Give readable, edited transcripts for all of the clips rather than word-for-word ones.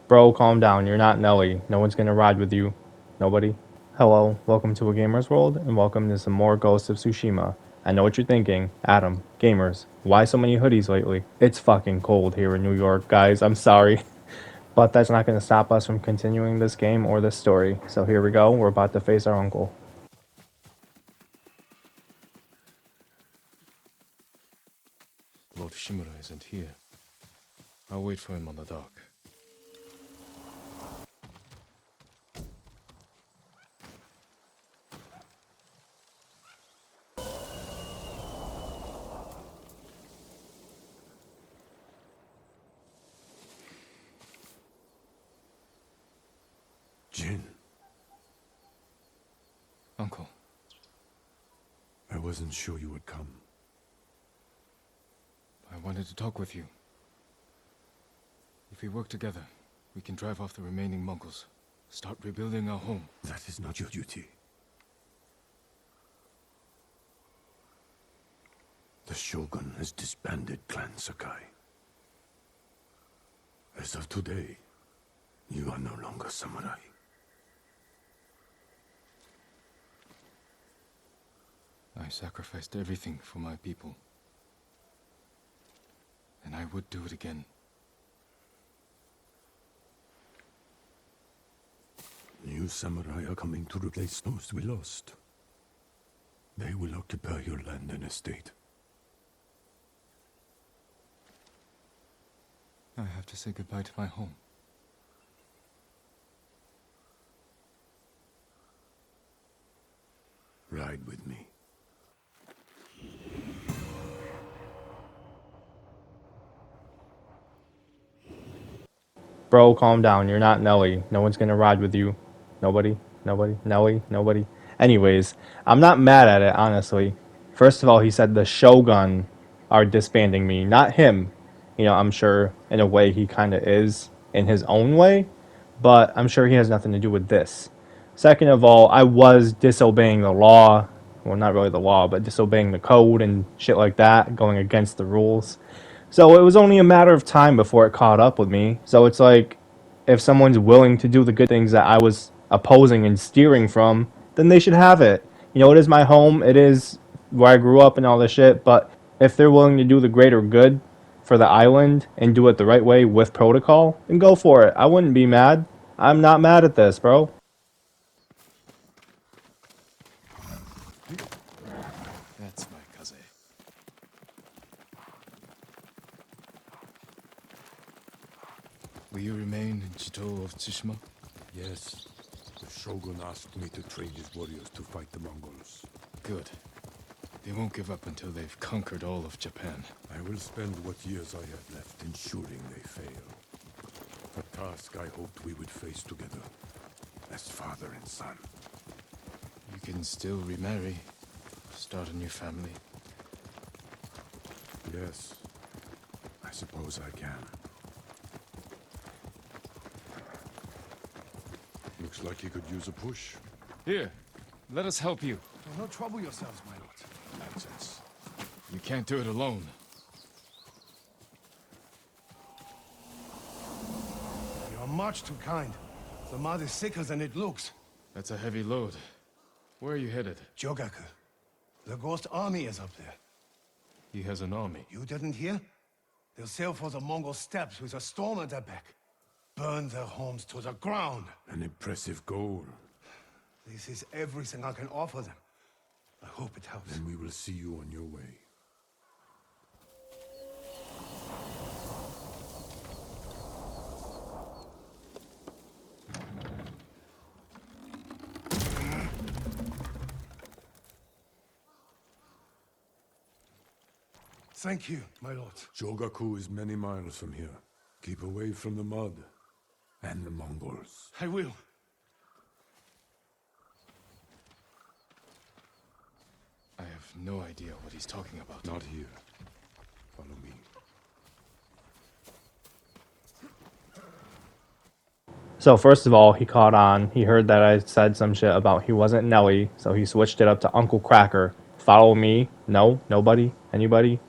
Bro, calm down. You're not Nelly. No one's gonna ride with you. Nobody. Hello, welcome to A Gamer's World, and welcome to some more Ghosts of Tsushima. I know what you're thinking. Adam, gamers, why so many hoodies lately? It's fucking cold here in New York, guys. I'm sorry. But that's not gonna stop us from continuing this game or this story. So here we go. We're about to face our uncle. Lord Shimura isn't here. I'll wait for him on the dock. Jin, Uncle, I wasn't sure you would come. I wanted to talk with you. If we work together, we can drive off the remaining Mongols. Start rebuilding our home. That is not your duty. The Shogun has disbanded Clan Sakai. As of today, you are no longer samurai. I sacrificed everything for my people. And I would do it again. New samurai are coming to replace those we lost. They will occupy your land and estate. I have to say goodbye to my home. Ride with me. Bro, calm down. You're not Nelly. No one's gonna ride with you. Nobody. Nelly. Nobody. Anyways, I'm not mad at it, honestly. First of all, he said the Shogun are disbanding me, not him. You know, I'm sure in a way he kind of is in his own way, but I'm sure he has nothing to do with this. Second of all, I was disobeying the law. Well, not really the law, but disobeying the code and shit like that, going against the rules. So it was only a matter of time before it caught up with me. So it's like, if someone's willing to do the good things that I was opposing and steering from, then they should have it. You know, it is my home, it is where I grew up and all this shit, but if they're willing to do the greater good for the island and do it the right way with protocol, then go for it. I wouldn't be mad. I'm not mad at this, bro. That's my kaze. Will you remain in Chito of Tsushima? Yes. The Shogun asked me to train his warriors to fight the Mongols. Good. They won't give up until they've conquered all of Japan. I will spend what years I have left ensuring they fail. A task I hoped we would face together, as father and son. You can still remarry, start a new family. Yes, I suppose I can. Looks like he could use a push. Here, let us help you. Do not trouble yourselves, my lord. Nonsense. You can't do it alone. You are much too kind. The mud is thicker than it looks. That's a heavy load. Where are you headed? Jogaku. The ghost army is up there. He has an army. You didn't hear? They'll sail for the Mongol steppes with a storm at their back. Burn their homes to the ground. An impressive goal. This is everything I can offer them. I hope it helps. Then we will see you on your way. Thank you, my lord. Jogaku is many miles from here. Keep away from the mud and the Mongols. I will. I have no idea what he's talking about. Not here. Follow me. So first of all, he caught on. He heard that I said some shit about he wasn't Nelly, so he switched it up to Uncle Cracker. Follow me? No? Nobody? Anybody?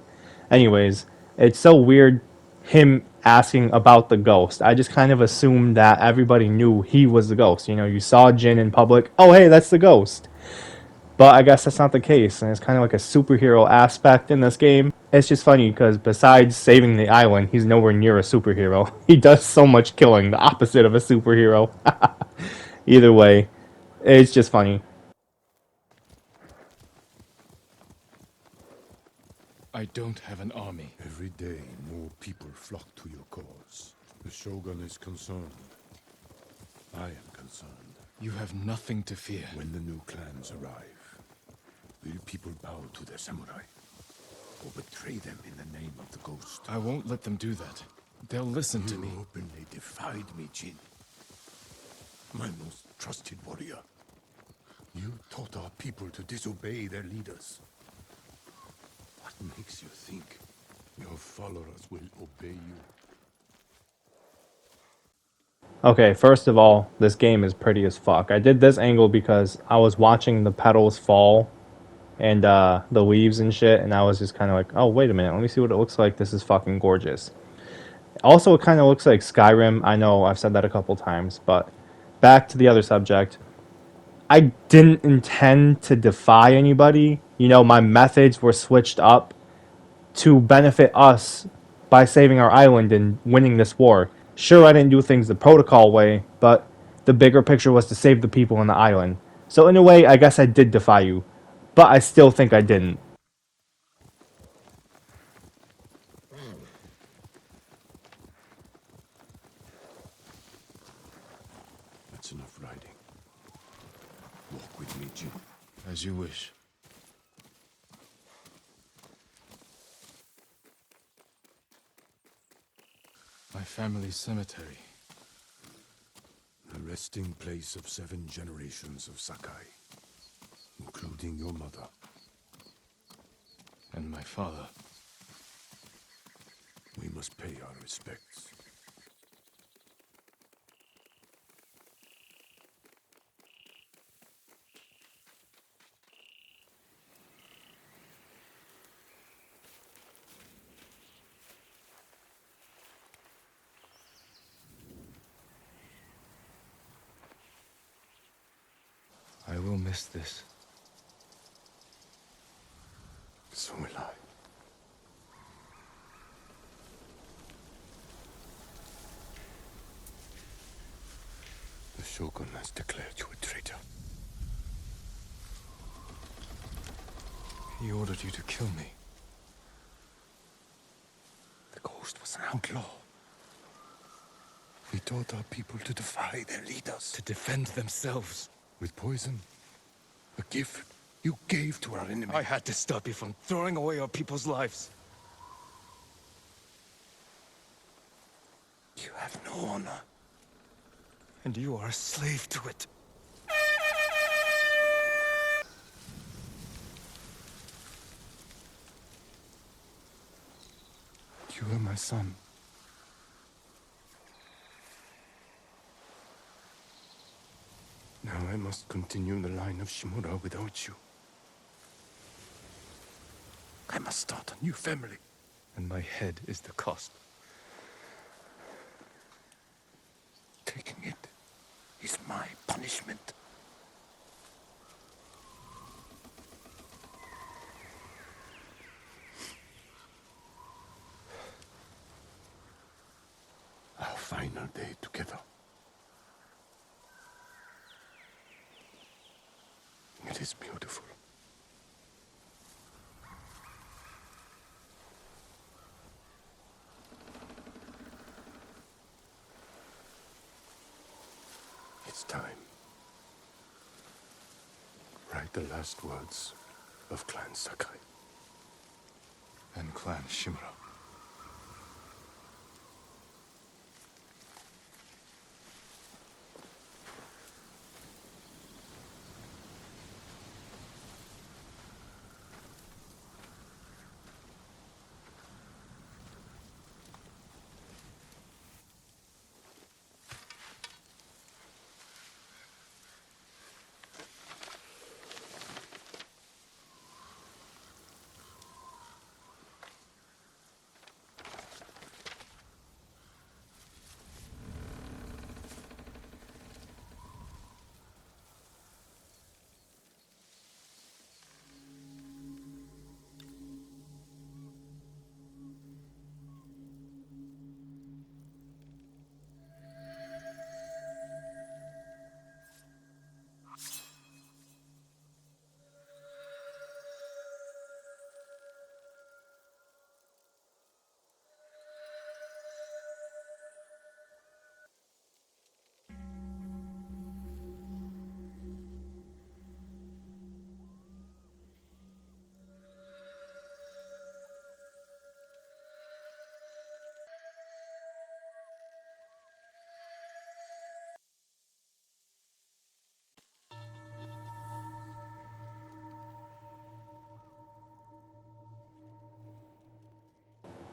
Anyways, it's so weird him asking about the ghost. I just kind of assumed that everybody knew he was the ghost. You know, you saw Jin in public. Oh, hey, that's the ghost. But I guess that's not the case, and it's kind of like a superhero aspect in this game. It's just funny because besides saving the island, he's nowhere near a superhero. He does so much killing, the opposite of a superhero. Either way, it's just funny. I don't have an army. Every day, more people flock to your cause. The Shogun is concerned. I am concerned. You have nothing to fear. When the new clans arrive, will people bow to their samurai? Or betray them in the name of the ghost? I won't let them do that. They'll listen to me. You openly defied me, Jin. My most trusted warrior. You taught our people to disobey their leaders. What makes you think your followers will obey you? Okay, first of all, this game is pretty as fuck. I did this angle because I was watching the petals fall and the leaves and shit, and I was just kind of like, oh, wait a minute, let me see what it looks like. This is fucking gorgeous. Also, it kind of looks like Skyrim. I know I've said that a couple times, but back to the other subject. I didn't intend to defy anybody. You know, my methods were switched up to benefit us by saving our island and winning this war. Sure, I didn't do things the protocol way, but the bigger picture was to save the people on the island. So in a way, I guess I did defy you, but I still think I didn't. That's enough riding. Walk with me, Jin. As you wish. My family's cemetery. The resting place of 7 generations of Sakai, including your mother. And my father. We must pay our respects. I will miss this. So will I. The Shogun has declared you a traitor. He ordered you to kill me. The ghost was an outlaw. We taught our people to defy their leaders. To defend themselves. With poison. A gift you gave to our enemy. I had to stop you from throwing away our people's lives. You have no honor. And you are a slave to it. You are my son. Now I must continue the line of Shimura without you. I must start a new family. And my head is the cost. Taking it is my punishment. Our final day together. It is beautiful. It's time. Write the last words of Clan Sakai. And Clan Shimura.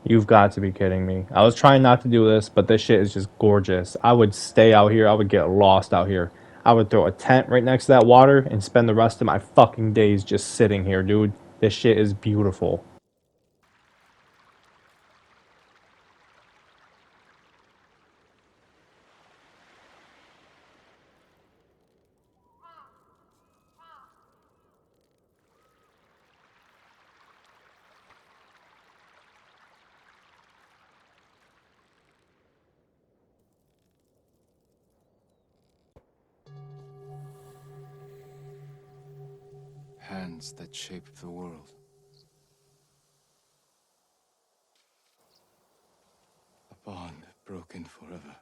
You've got to be kidding me. I was trying not to do this, but this shit is just gorgeous. I would stay out here. I would get lost out here. I would throw a tent right next to that water and spend the rest of my fucking days just sitting here, dude. This shit is beautiful. Hands that shaped the world. A bond broken forever.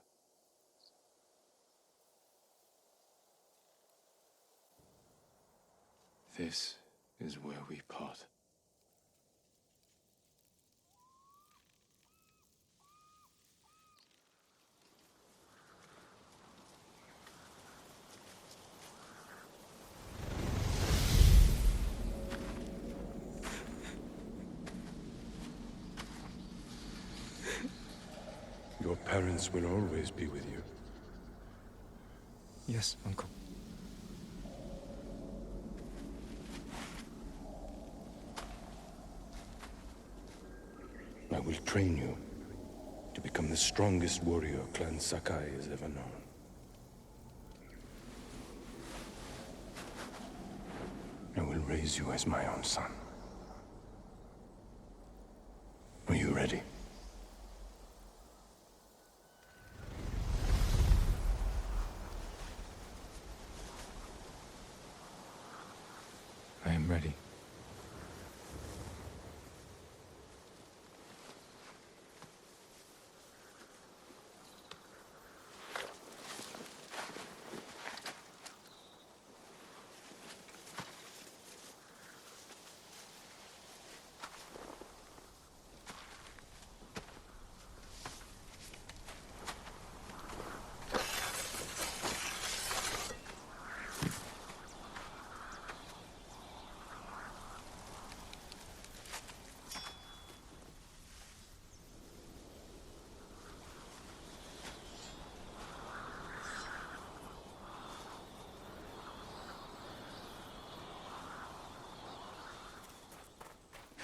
This is where we part. Your parents will always be with you. Yes, Uncle. I will train you to become the strongest warrior Clan Sakai has ever known. I will raise you as my own son. Are you ready? I am ready.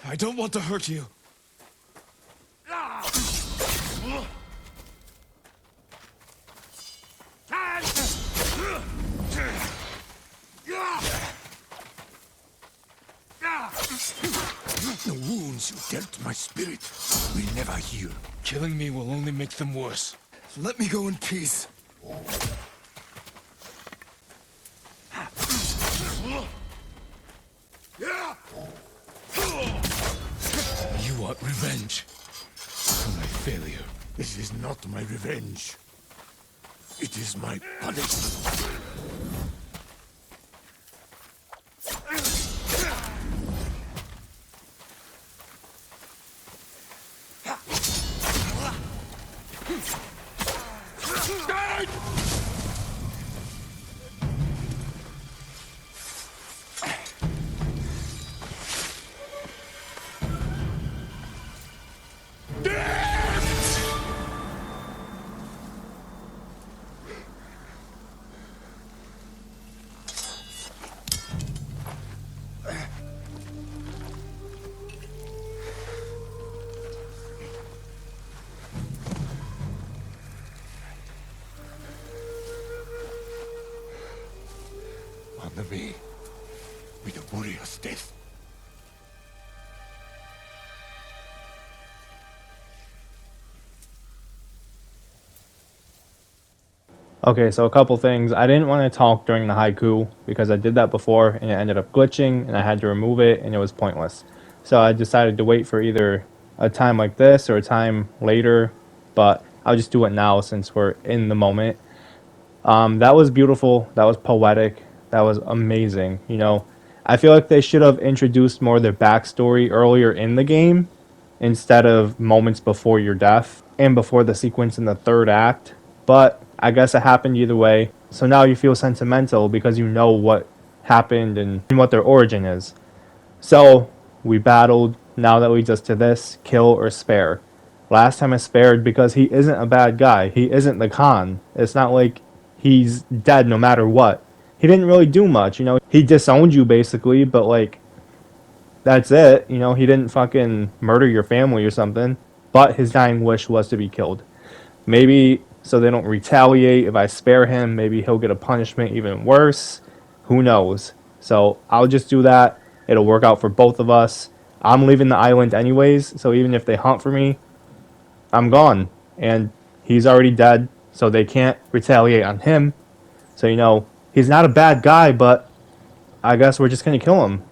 I don't want to hurt you. The wounds you dealt my spirit will never heal. Killing me will only make them worse. Let me go in peace. You want revenge for my failure. This is not my revenge. It is my punishment. Honor me with a warrior's death. Okay, so a couple things. I didn't want to talk during the haiku because I did that before and it ended up glitching and I had to remove it and it was pointless. So I decided to wait for either a time like this or a time later, but I'll just do it now since we're in the moment. That was beautiful. That was poetic. That was amazing. You know, I feel like they should have introduced more of their backstory earlier in the game instead of moments before your death and before the sequence in the third act. But I guess it happened either way. So now you feel sentimental because you know what happened and what their origin is. So we battled, Now that leads us to this: kill or spare. Last time I spared because he isn't a bad guy. He isn't the Khan. It's not like he's dead no matter what. He didn't really do much, you know. He disowned you basically, but like that's it. You know, he didn't fucking murder your family or something. But his dying wish was to be killed. Maybe so they don't retaliate. If I spare him, maybe he'll get a punishment even worse. Who knows? So I'll just do that. It'll work out for both of us. I'm leaving the island anyways, so even if they hunt for me, I'm gone. And he's already dead, so they can't retaliate on him. So, you know, he's not a bad guy, but I guess we're just gonna kill him.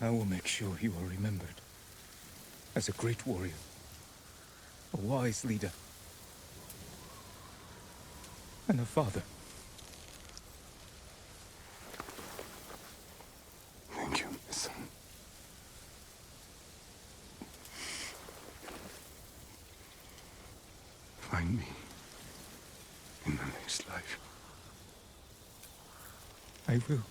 I will make sure you are remembered as a great warrior, a wise leader, and a father. Thank you, my son. Find me in the next life. I will.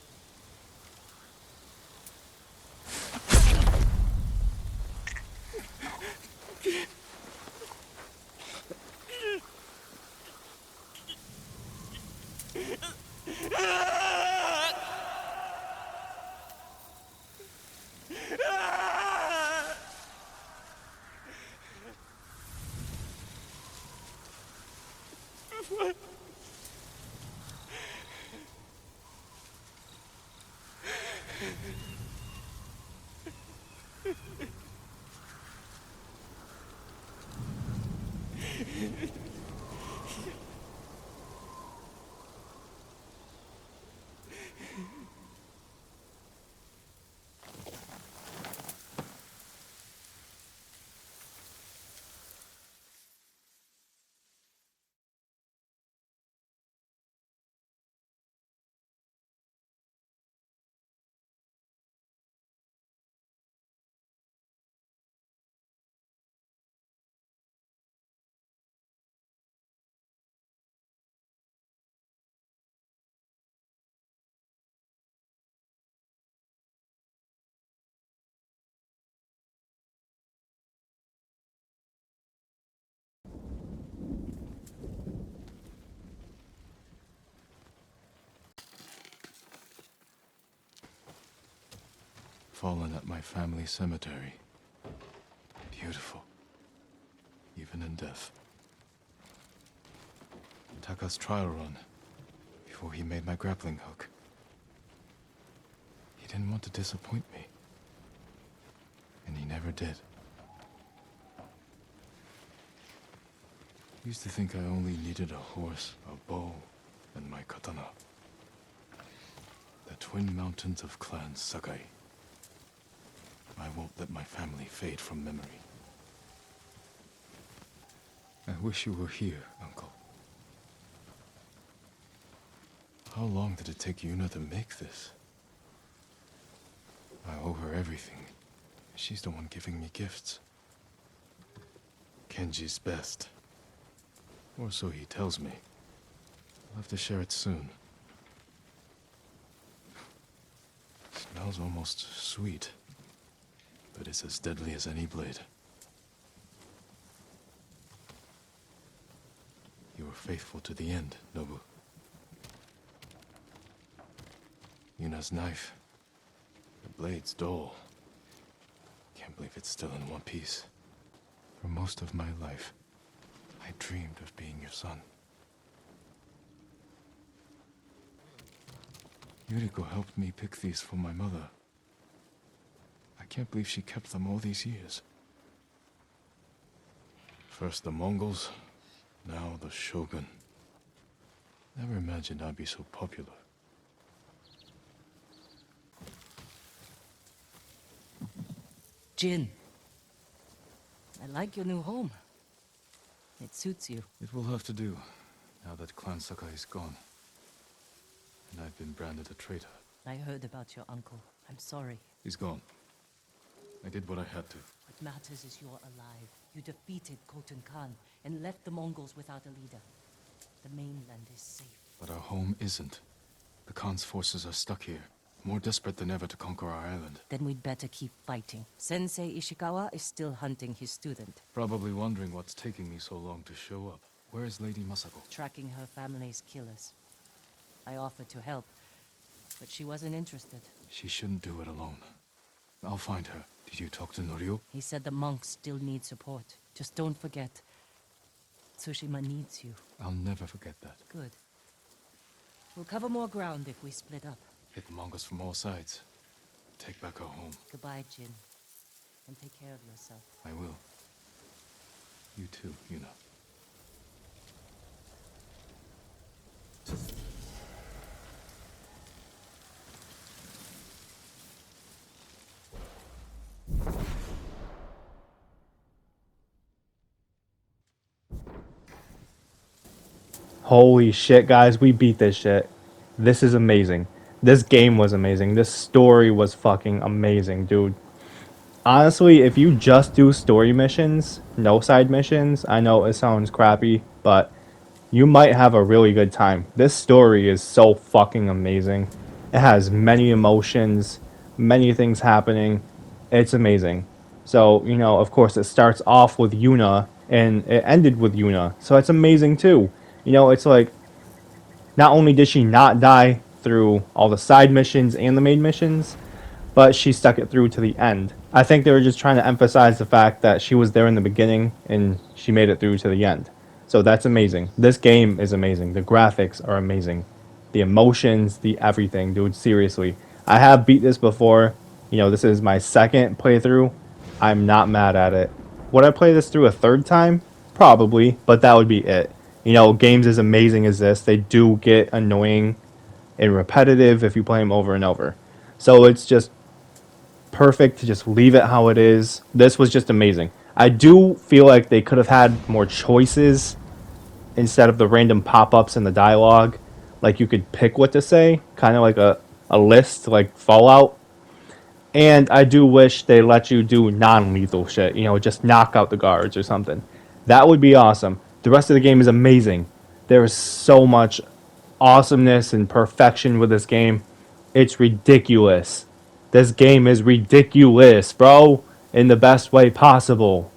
Fallen at my family cemetery. Beautiful, even in death. Taka's trial run, before he made my grappling hook. He didn't want to disappoint me. And he never did. Used to think I only needed a horse, a bow, and my katana. The twin mountains of Clan Sakai. I won't let my family fade from memory. I wish you were here, Uncle. How long did it take Yuna to make this? I owe her everything. She's the one giving me gifts. Kenji's best. Or so he tells me. I'll have to share it soon. Smells almost sweet, but it's as deadly as any blade. You were faithful to the end, Nobu. Yuna's knife. The blade's dull. Can't believe it's still in one piece. For most of my life, I dreamed of being your son. Yuriko helped me pick these for my mother. I can't believe she kept them all these years. First the Mongols, now the Shogun. Never imagined I'd be so popular. Jin, I like your new home. It suits you. It will have to do, now that Clan Sakai is gone. And I've been branded a traitor. I heard about your uncle. I'm sorry. He's gone. I did what I had to. What matters is you're alive. You defeated Khotun Khan and left the Mongols without a leader. The mainland is safe. But our home isn't. The Khan's forces are stuck here, more desperate than ever to conquer our island. Then we'd better keep fighting. Sensei Ishikawa is still hunting his student. Probably wondering what's taking me so long to show up. Where is Lady Masako? Tracking her family's killers. I offered to help, but she wasn't interested. She shouldn't do it alone. I'll find her. Did you talk to Norio? He said the monks still need support. Just don't forget, Tsushima needs you. I'll never forget that. Good. We'll cover more ground if we split up. Hit the Mongols from all sides. Take back our home. Goodbye, Jin. And take care of yourself. I will. You too, Yuna. Holy shit, guys, we beat this shit. This is amazing. This game was amazing. This story was fucking amazing, dude. Honestly, if you just do story missions, no side missions, I know it sounds crappy, but you might have a really good time. This story is so fucking amazing. It has many emotions, many things happening. It's amazing. So, you know, of course, it starts off with Yuna and it ended with Yuna. So it's amazing too. You know, it's like, not only did she not die through all the side missions and the main missions, but she stuck it through to the end. I think they were just trying to emphasize the fact that she was there in the beginning and she made it through to the end. So that's amazing. This game is amazing. The graphics are amazing. The emotions, the everything, dude, seriously. I have beat this before. You know, this is my second playthrough. I'm not mad at it. Would I play this through a third time? Probably, but that would be it. You know, games as amazing as this, they do get annoying and repetitive if you play them over and over. So it's just perfect to just leave it how it is. This was just amazing. I do feel like they could have had more choices instead of the random pop-ups in the dialogue. Like you could pick what to say, kind of like a list like Fallout. And I do wish they let you do non-lethal shit, you know, just knock out the guards or something. That would be awesome. The rest of the game is amazing. There is so much awesomeness and perfection with this game. It's ridiculous. This game is ridiculous, bro, in the best way possible.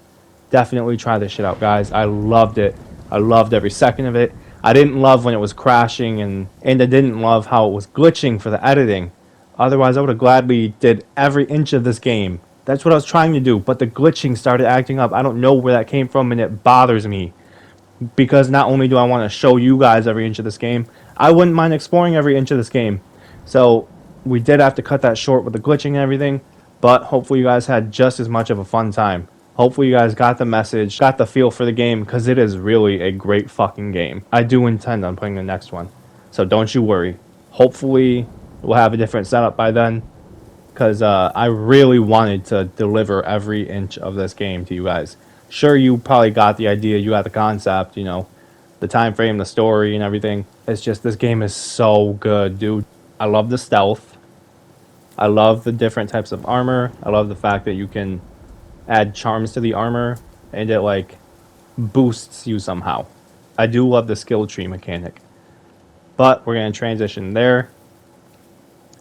Definitely try this shit out, guys. I loved it. I loved every second of it. I didn't love when it was crashing, and I didn't love how it was glitching for the editing. Otherwise, I would have gladly did every inch of this game. That's what I was trying to do, but the glitching started acting up. I don't know where that came from, and it bothers me. Because not only do I want to show you guys every inch of this game, I wouldn't mind exploring every inch of this game. So we did have to cut that short with the glitching and everything, but hopefully you guys had just as much of a fun time. Hopefully you guys got the message, got the feel for the game, because it is really a great fucking game. I do intend on playing the next one, so don't you worry. Hopefully we'll have a different setup by then, because I really wanted to deliver every inch of this game to you guys. Sure, you probably got the idea, you got the concept, you know, the time frame, the story, and everything. It's just this game is so good, dude. I love the stealth. I love the different types of armor. I love the fact that you can add charms to the armor and it like boosts you somehow. I do love the skill tree mechanic. But we're going to transition there.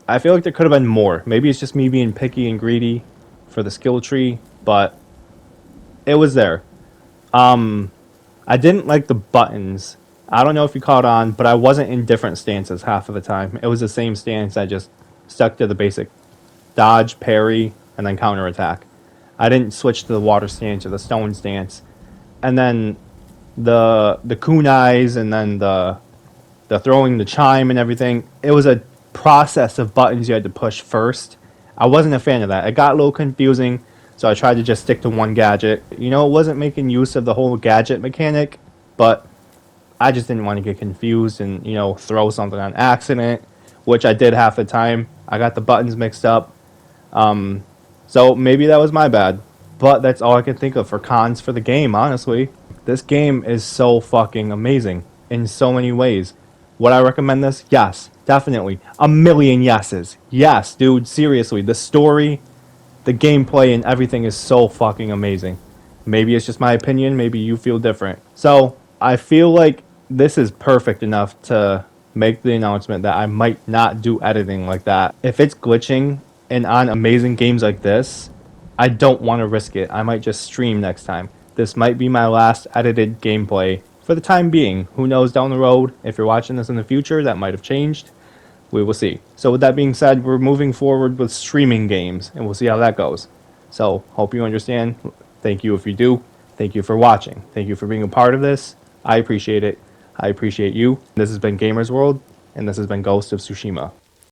I feel like there could have been more. Maybe it's just me being picky and greedy for the skill tree, but it was there. I didn't like the buttons. I don't know if you caught on, but I wasn't in different stances half of the time. It was the same stance. I just stuck to the basic dodge, parry, and then counterattack. I didn't switch to the water stance or the stone stance. And then the kunais and then the throwing the chime and everything. It was a process of buttons you had to push first. I wasn't a fan of that. It got a little confusing, so I tried to just stick to one gadget. You know, it wasn't making use of the whole gadget mechanic, but I just didn't want to get confused and, you know, throw something on accident, which I did half the time. I got the buttons mixed up. So maybe that was my bad. But that's all I can think of for cons for the game, honestly. This game is so fucking amazing in so many ways. Would I recommend this? Yes, definitely. A million yeses. Yes, dude, seriously. The story The gameplay and everything is so fucking amazing. Maybe it's just my opinion, maybe you feel different. So, I feel like this is perfect enough to make the announcement that I might not do editing like that. If it's glitching and on amazing games like this, I don't want to risk it. I might just stream next time. This might be my last edited gameplay for the time being. Who knows down the road? If you're watching this in the future, that might have changed. We will see. So with that being said, we're moving forward with streaming games, and we'll see how that goes. So hope you understand. Thank you if you do. Thank you for watching. Thank you for being a part of this. I appreciate it. I appreciate you. This has been Gamers World, and this has been Ghost of Tsushima.